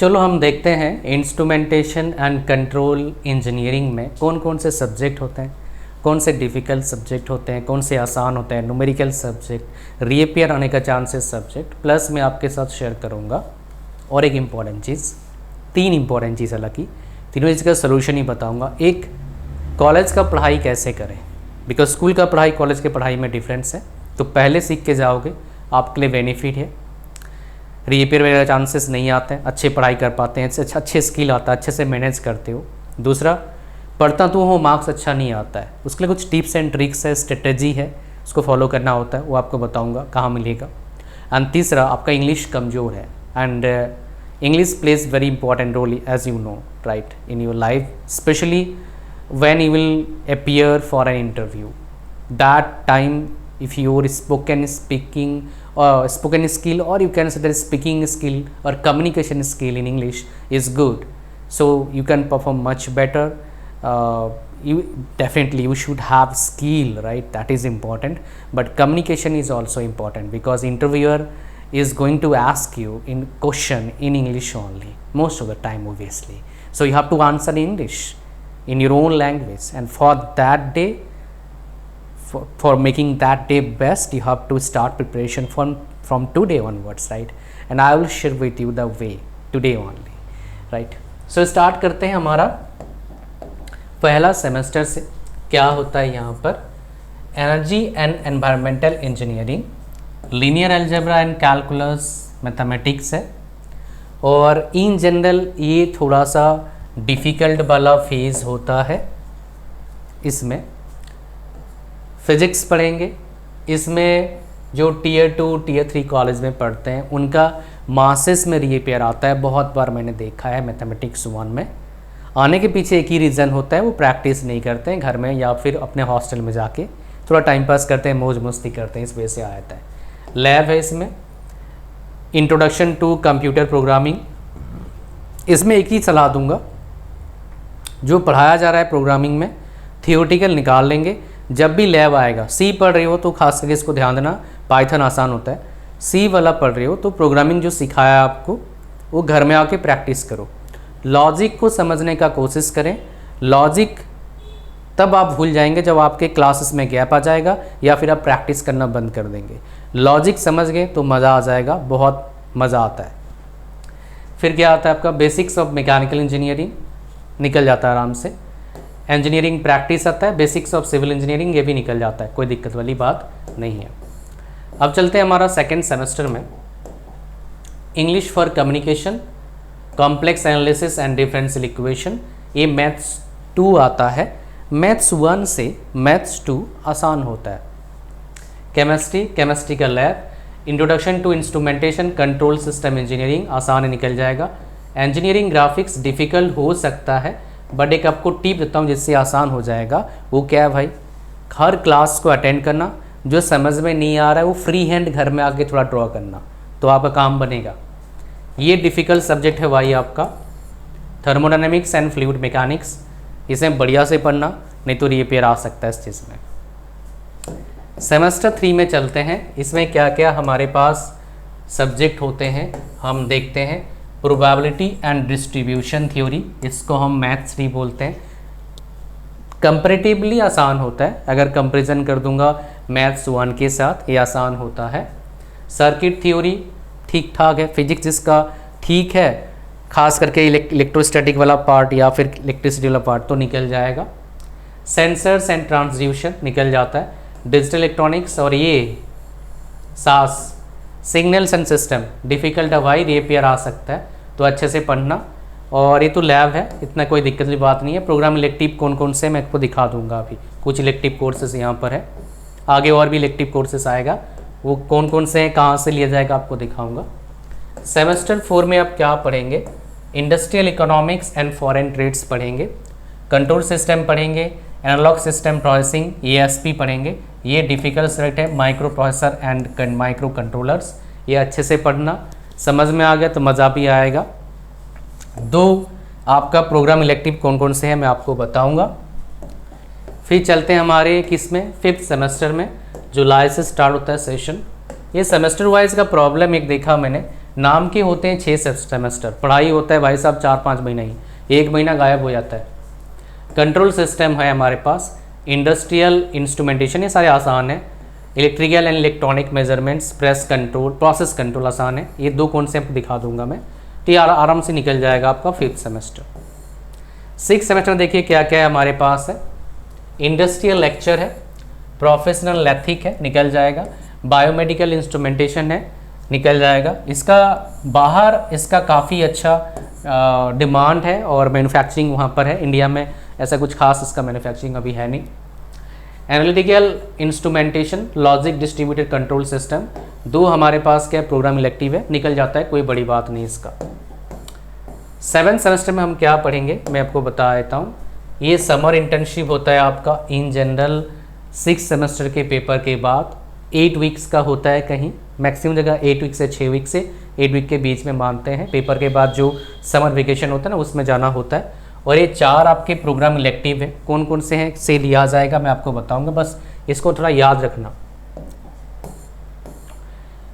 चलो हम देखते हैं इंस्ट्रूमेंटेशन एंड कंट्रोल इंजीनियरिंग में कौन कौन से सब्जेक्ट होते हैं, कौन से डिफ़िकल्ट सब्जेक्ट होते हैं, कौन से आसान होते हैं, न्यूमेरिकल सब्जेक्ट, रीअपियर आने का चांसेस सब्जेक्ट, प्लस मैं आपके साथ शेयर करूँगा और एक इम्पॉर्टेंट चीज़, 3 इम्पॉर्टेंट चीज़ हालांकि तीनों चीज़ का सोल्यूशन ही बताऊँगा। एक, कॉलेज का पढ़ाई कैसे करें, बिकॉज स्कूल का पढ़ाई कॉलेज के पढ़ाई में डिफरेंस है, तो पहले सीख के जाओगे आपके लिए बेनिफिट है। रीअपियर वगैरह चांसेस नहीं आते हैं, अच्छे पढ़ाई कर पाते हैं, अच्छे स्किल आता है, अच्छे से मैनेज करते हो। दूसरा, पढ़ता तो हो मार्क्स अच्छा नहीं आता है, उसके लिए कुछ टिप्स एंड ट्रिक्स है, स्ट्रेटजी है, उसको फॉलो करना होता है, वो आपको बताऊंगा कहाँ मिलेगा। एंड तीसरा, आपका इंग्लिश कमज़ोर है and English plays very important role as you know right in your life, specially when you will appear for an interview. That time if your spoken skill, or you can say that speaking skill or communication skill in English is good, so you can perform much better. You should have skill, right? That is important, but communication is also important because interviewer is going to ask you in question in English only most of the time, obviously, so you have to answer in English in your own language, and for that day, for making that day best, you have to start preparation from today onwards, right? And I will share with you the way today only, right? So start करते हैं हमारा पहला semester से। क्या होता है यहाँ पर, energy and environmental engineering, linear algebra and calculus, mathematics है, और इन जनरल ये थोड़ा सा डिफ़िकल्ट वाला फेज़ होता है। इसमें फिज़िक्स पढ़ेंगे, इसमें जो टीयर 2 टीयर 3 कॉलेज में पढ़ते हैं उनका मासेस में रीअपियर आता है, बहुत बार मैंने देखा है मैथमेटिक्स 1 में। आने के पीछे एक ही रीज़न होता है, वो प्रैक्टिस नहीं करते हैं घर में या फिर अपने हॉस्टल में जाके थोड़ा टाइम पास करते हैं, मौज मस्ती करते हैं, इस वजह से आ जाता है। लैब है इसमें, इंट्रोडक्शन टू कंप्यूटर प्रोग्रामिंग, इसमें एक ही सलाह दूंगा, जो पढ़ाया जा रहा है प्रोग्रामिंग में थियोरेटिकल निकाल लेंगे। जब भी लैब आएगा, सी पढ़ रहे हो तो खास करके इसको ध्यान देना, पाइथन आसान होता है। सी वाला पढ़ रहे हो तो प्रोग्रामिंग जो सिखाया आपको वो घर में आके प्रैक्टिस करो, लॉजिक को समझने का कोशिश करें। लॉजिक तब आप भूल जाएंगे जब आपके क्लासेस में गैप आ जाएगा या फिर आप प्रैक्टिस करना बंद कर देंगे। लॉजिक समझ गए तो मज़ा आ जाएगा, बहुत मज़ा आता है। फिर क्या आता है आपका बेसिक्स ऑफ मैकेनिकल इंजीनियरिंग, निकल जाता है आराम से। इंजीनियरिंग प्रैक्टिस आता है, बेसिक्स ऑफ सिविल इंजीनियरिंग, ये भी निकल जाता है, कोई दिक्कत वाली बात नहीं है। अब चलते हैं हमारा सेकेंड सेमेस्टर में, English for communication, complex analysis and differential equation, ये मैथ्स 2 आता है। मैथ्स 1 से मैथ्स 2 आसान होता है। केमिस्ट्री का lab, introduction to instrumentation control system engineering, आसान निकल जाएगा। इंजीनियरिंग ग्राफिक्स डिफ़िकल्ट हो सकता है, बट एक आपको टिप देता हूँ जिससे आसान हो जाएगा। वो क्या है भाई, हर क्लास को अटेंड करना, जो समझ में नहीं आ रहा है वो फ्री हैंड घर में आके थोड़ा ड्रॉ करना, तो आपका काम बनेगा। ये डिफ़िकल्ट सब्जेक्ट है भाई आपका, थर्मोडायनेमिक्स एंड फ्लूइड मैकेनिक्स, इसे बढ़िया से पढ़ना, नहीं तो रीअपियर आ सकता है इस चीज़ में। सेमेस्टर 3 में चलते हैं, इसमें क्या क्या हमारे पास सब्जेक्ट होते हैं हम देखते हैं। प्रोबेबिलिटी एंड डिस्ट्रीब्यूशन थ्योरी, इसको हम मैथ्स 3 बोलते हैं। कंपैरेटिवली आसान होता है, अगर कंपैरिजन कर दूंगा मैथ्स 1 के साथ, ये आसान होता है। सर्किट थ्योरी ठीक ठाक है, फिजिक्स जिसका ठीक है, खास करके इलेक्ट्रोस्टैटिक वाला पार्ट या फिर इलेक्ट्रिसिटी वाला पार्ट तो निकल जाएगा। सेंसर्स एंड ट्रांसड्यूसर निकल जाता है। डिजिटल इलेक्ट्रॉनिक्स और ये सास, सिग्नल्स एंड सिस्टम, डिफ़िकल्ट है भाई, रीअपियर आ सकता है, तो अच्छे से पढ़ना। और ये तो लैब है, इतना कोई दिक्कत की बात नहीं है। प्रोग्राम इलेक्टिव कौन कौन से मैं आपको दिखा दूंगा, अभी कुछ इलेक्टिव कोर्सेज यहाँ पर है, आगे और भी इलेक्टिव कोर्सेज आएगा, वो कौन कौन से हैं, कहाँ से लिया जाएगा आपको दिखाऊंगा। सेमेस्टर 4 में आप क्या पढ़ेंगे, industrial economics and foreign trades पढ़ेंगे, कंट्रोल सिस्टम पढ़ेंगे, एनालॉग सिस्टम प्रोसेसिंग ESP पढ़ेंगे। ये डिफ़िकल्ट सब्जेक्ट है, microprocessor and microcontrollers, ये अच्छे से पढ़ना, समझ में आ गया तो मज़ा भी आएगा। 2 आपका प्रोग्राम इलेक्टिव कौन कौन से हैं मैं आपको बताऊंगा। फिर चलते हैं हमारे किस में, 5th सेमेस्टर में, जुलाई से स्टार्ट होता है सेशन। ये सेमेस्टर वाइज का प्रॉब्लम एक देखा मैंने, नाम के होते हैं 6 सेमेस्टर, पढ़ाई होता है भाई साहब 4-5 महीना ही, 1 महीना गायब हो जाता है। कंट्रोल सिस्टम है हमारे पास, इंडस्ट्रियल इंस्ट्रूमेंटेशन, ये सारे आसान है। Electrical and electronic measurements, process control आसान है। ये 2 कॉन्सेप्ट दिखा दूंगा मैं, तो ये आराम से निकल जाएगा आपका 5th सेमेस्टर। 6th सेमेस्टर देखिए क्या क्या है हमारे पास है। इंडस्ट्रियल लेक्चर है, प्रोफेशनल एथिक है, निकल जाएगा। बायोमेडिकल इंस्ट्रूमेंटेशन है, निकल जाएगा। इसका बाहर इसका काफ़ी अच्छा डिमांड है और मैन्युफैक्चरिंग वहाँ पर है। इंडिया में ऐसा कुछ खास इसका मैन्युफैक्चरिंग अभी है नहीं। Analytical instrumentation, logic distributed control system, 2 हमारे पास क्या प्रोग्राम इलेक्टिव है, निकल जाता है, कोई बड़ी बात नहीं इसका। 7th सेमेस्टर में हम क्या पढ़ेंगे मैं आपको बता देता हूँ। ये समर इंटर्नशिप होता है आपका इन जनरल 6 सेमेस्टर के पेपर के बाद 8 वीक्स का होता है, कहीं मैक्सिमम जगह 8 वीक से 6 वीक से 8 वीक के बीच में मानते हैं। पेपर के बाद जो समर वेकेशन होता है ना उसमें जाना होता है। और ये 4 आपके प्रोग्राम इलेक्टिव है, कौन कौन से हैं से लिया जाएगा मैं आपको बताऊंगा, बस इसको थोड़ा याद रखना।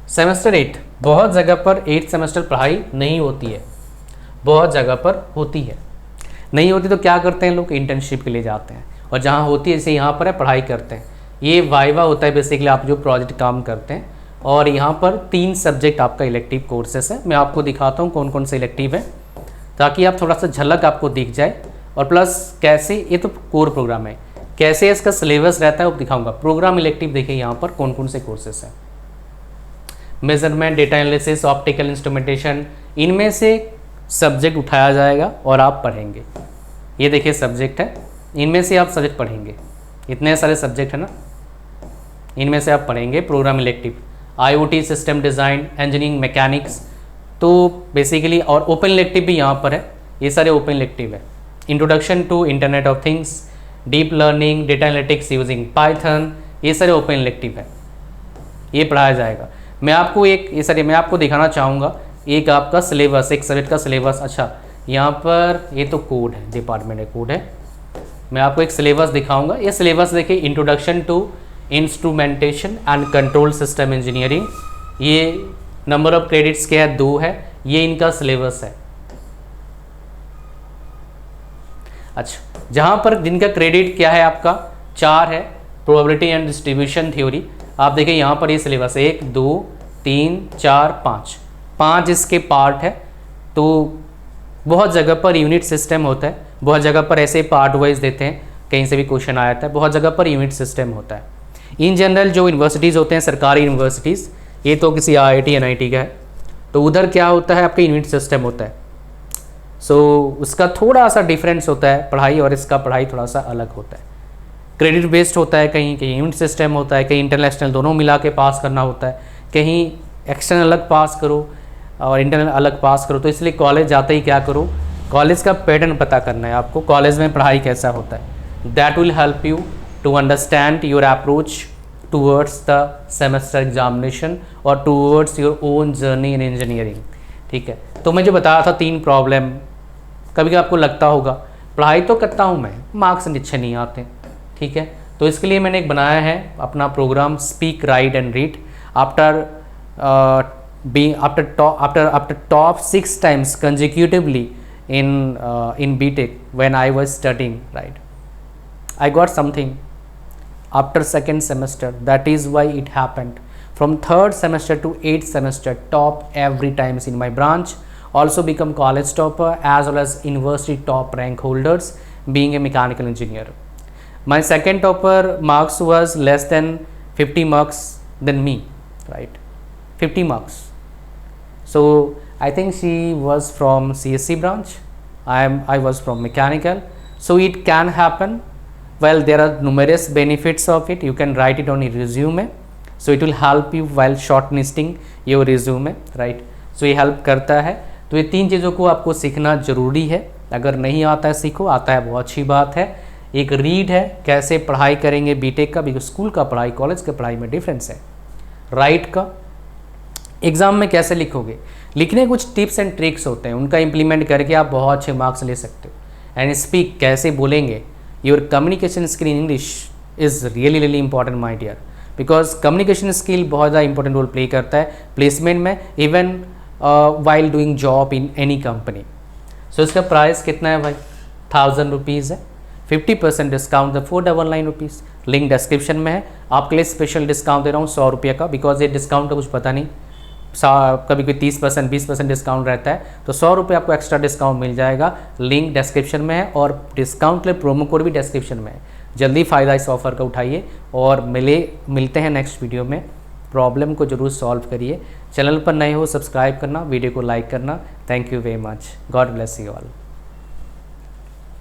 सेमेस्टर 8, बहुत जगह पर 8th सेमेस्टर पढ़ाई नहीं होती है, बहुत जगह पर होती है। नहीं होती तो क्या करते हैं लोग, इंटर्नशिप के लिए जाते हैं, और जहाँ होती है जैसे यहाँ पर है पढ़ाई करते हैं। ये वाइवा होता है बेसिकली, आप जो प्रोजेक्ट काम करते हैं। और यहाँ पर 3 सब्जेक्ट आपका इलेक्टिव कोर्सेस है, मैं आपको दिखाता हूँ कौन कौन से इलेक्टिव है, ताकि आप थोड़ा सा झलक आपको दिख जाए। और प्लस कैसे, ये तो कोर प्रोग्राम है, कैसे इसका सिलेबस रहता है वो दिखाऊंगा। प्रोग्राम इलेक्टिव देखिए यहाँ पर कौन कौन से कोर्सेस हैं। Measurement, data analysis, optical instrumentation, इनमें से सब्जेक्ट उठाया जाएगा और आप पढ़ेंगे। ये देखिए सब्जेक्ट है, इनमें से आप सब्जेक्ट पढ़ेंगे, इतने सारे सब्जेक्ट है ना, इनमें से आप पढ़ेंगे programme elective. IoT system design, engineering, mechanics, तो बेसिकली, और ओपन इलेक्टिव भी यहाँ पर है, ये सारे ओपन इलेक्टिव है। Introduction to internet of things, deep learning, data analytics using Python, ये सारे ओपन इलेक्टिव है, ये पढ़ाया जाएगा। मैं आपको मैं आपको दिखाना चाहूँगा एक आपका सिलेबस, एक सब्जेक्ट का सिलेबस। अच्छा, यहाँ पर ये तो कोड है, डिपार्टमेंट है, कोड है। मैं आपको एक सिलेबस दिखाऊंगा। ये सिलेबस देखिए, introduction to instrumentation and control system engineering, ये नंबर ऑफ क्रेडिट्स क्या है, 2 है, ये इनका सिलेबस है। अच्छा, जहाँ पर जिनका क्रेडिट क्या है आपका 4 है, प्रोबेबिलिटी एंड डिस्ट्रीब्यूशन थ्योरी। आप देखिए यहाँ पर ये सिलेबस 1, 2, 3, 4, 5 इसके पार्ट है। तो बहुत जगह पर यूनिट सिस्टम होता है, बहुत जगह पर ऐसे पार्ट वाइज देते हैं, कहीं से भी क्वेश्चन आया था, बहुत जगह पर यूनिट सिस्टम होता है। इन जनरल जो यूनिवर्सिटीज़ होते हैं, सरकारी यूनिवर्सिटीज़, ये तो किसी IIT NIT का है, तो उधर क्या होता है आपका यूनिट सिस्टम होता है। सो उसका थोड़ा सा डिफरेंस होता है पढ़ाई, और इसका पढ़ाई थोड़ा सा अलग होता है। क्रेडिट बेस्ड होता है, कहीं कहीं यूनिट सिस्टम होता है, कहीं इंटरनेशनल, दोनों मिला के पास करना होता है, कहीं एक्सटर्नल अलग पास करो और इंटरनल अलग पास करो। तो इसलिए कॉलेज जाते ही क्या करो, कॉलेज का पैटर्न पता करना है आपको, कॉलेज में पढ़ाई कैसा होता है। That will help you to understand your approach towards the semester examination or towards your own journey in engineering. ठीक है, तो मैं जो बताया था 3 प्रॉब्लम, कभी कभी आपको लगता होगा पढ़ाई तो करता हूँ मैं, मार्क्स अच्छे नहीं आते। ठीक है, तो इसके लिए मैंने एक बनाया है अपना programme, speak, write and read. After top 6 times consecutively in BTech when I was studying, right, I got something after 2nd semester. That is why it happened. From 3rd semester to 8th semester, top every times in my branch. Also become college topper as well as university top rank holders, being a mechanical engineer. My second topper marks was less than 50 marks than me, right? 50 marks. So I think she was from CSC branch, I was from mechanical. So it can happen. Well, there are numerous benefits of it. You can write it on your resume, so it will help you while shortlisting your resume, right? So ये help करता है। तो ये 3 चीज़ों को आपको सीखना ज़रूरी है। अगर नहीं आता है सीखो, आता है बहुत अच्छी बात है। एक रीड है, कैसे पढ़ाई करेंगे बीटेक का, बिकॉज स्कूल का पढ़ाई कॉलेज के पढ़ाई में डिफरेंस है। राइट का एग्ज़ाम में कैसे लिखोगे, लिखने कुछ टिप्स एंड ट्रिक्स होते हैं, उनका इम्प्लीमेंट करके आप बहुत अच्छे मार्क्स ले सकते हो। एंड स्पीक, कैसे बोलेंगे, your communication skill in English is really really important my dear, because communication skill बहुत ज़्यादा इंपॉर्टेंट रोल प्ले करता है प्लेसमेंट में। Even while doing job in any company. So इसका प्राइस कितना है भाई, 1000 रुपीज़ है। 50% डिस्काउंट है 499 रुपीज़। लिंक डिस्क्रिप्शन में है। आपके लिए स्पेशल डिस्काउंट दे रहा हूँ 100 रुपये का, बिकॉज ये डिस्काउंट का कुछ पता नहीं, कभी कोई 30% 20% डिस्काउंट रहता है, तो 100 रुपये आपको एक्स्ट्रा डिस्काउंट मिल जाएगा। लिंक डिस्क्रिप्शन में है और डिस्काउंट के लिए प्रोमो कोड भी डिस्क्रिप्शन में है। जल्दी फ़ायदा इस ऑफ़र का उठाइए और मिलते हैं नेक्स्ट वीडियो में। प्रॉब्लम को जरूर सॉल्व करिए। चैनल पर नए हो सब्सक्राइब करना, वीडियो को लाइक करना। Thank you very much. God bless you all.